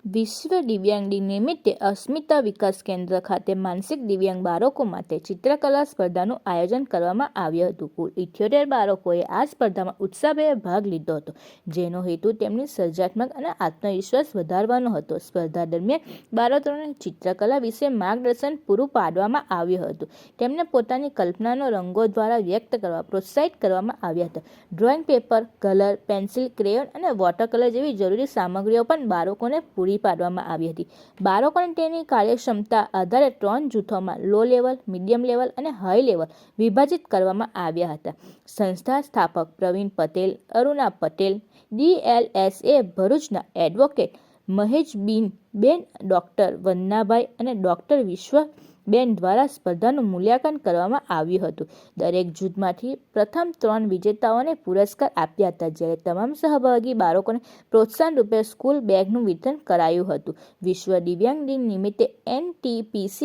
વિશ્વ દિવ્યાંગ દિન નિમિત્તે અસ્મિતા વિકાસ કેન્દ્ર ખાતે માનસિક દિવ્યાંગ બાળકો માટે ચિત્રકલા સ્પર્ધાનું આયોજન કરવામાં આવ્યું હતું. કુલ 78 બાળકોએ આ સ્પર્ધામાં ઉત્સાહભેર ભાગ લીધો હતો, જેનો હેતુ તેમની સર્જનાત્મક અને આત્મવિશ્વાસ વધારવાનો હતો. સ્પર્ધા દરમિયાન બાળકોને ચિત્રકલા વિશે માર્ગદર્શન પૂરું પાડવામાં આવ્યું હતું. તેમને પોતાની કલ્પનાનો રંગો દ્વારા વ્યક્ત કરવા પ્રોત્સાહિત કરવામાં આવ્યા હતા. Drawing paper, colour, pencil, crayon અને વોટર કલર જેવી જરૂરી સામગ્રીઓ પણ બાળકોને પૂરી પાડવામાં આવી હતી. બાળકોને તેની કાર્યક્ષમતા આધારે 3 જૂથોમાં લો લેવલ, મીડિયમ લેવલ અને હાઈ લેવલ વિભાજિત કરવામાં આવ્યા હતા. સંસ્થા સ્થાપક પ્રવીણ પટેલ, અરુણા પટેલ, DLSA ભરૂચના એડવોકેટ મહેશબેન, ડોક્ટર વંદનાભાઈ અને ડોક્ટર વિશ્વબેન દ્વારા સ્પર્ધાનું મૂલ્યાંકન કરવામાં આવ્યું હતું. દરેક જૂથમાંથી પ્રથમ 3 વિજેતાઓને પુરસ્કાર આપ્યા હતા, જ્યારે તમામ સહભાગી બાળકોને પ્રોત્સાહન રૂપે સ્કૂલ બેગનું વિતરણ કરાયું હતું. વિશ્વ દિવ્યાંગ દિન નિમિત્તે NTPC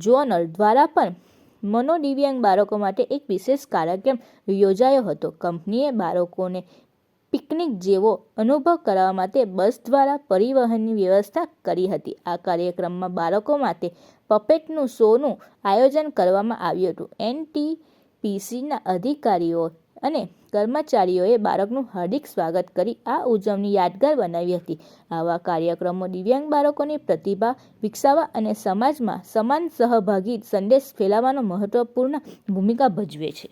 ઝોનલ દ્વારા પણ મનોદિવ્યાંગ બાળકો માટે એક વિશેષ કાર્યક્રમ યોજાયો હતો. કંપનીએ બાળકોને પિકનિક જેવો અનુભવ કરાવવા માટે બસ દ્વારા પરિવહનની વ્યવસ્થા કરી હતી. આ કાર્યક્રમમાં બાળકો માટે પપેટનું શોનું આયોજન કરવામાં આવ્યું હતું. NTPCના અધિકારીઓ અને કર્મચારીઓએ બાળકનું હાર્દિક સ્વાગત કરી આ ઉજવણી યાદગાર બનાવી હતી. આવા કાર્યક્રમો દિવ્યાંગ બાળકોની પ્રતિભા વિકસાવવા અને સમાજમાં સમાન સહભાગી સંદેશ ફેલાવવામાં મહત્વપૂર્ણ ભૂમિકા ભજવે છે.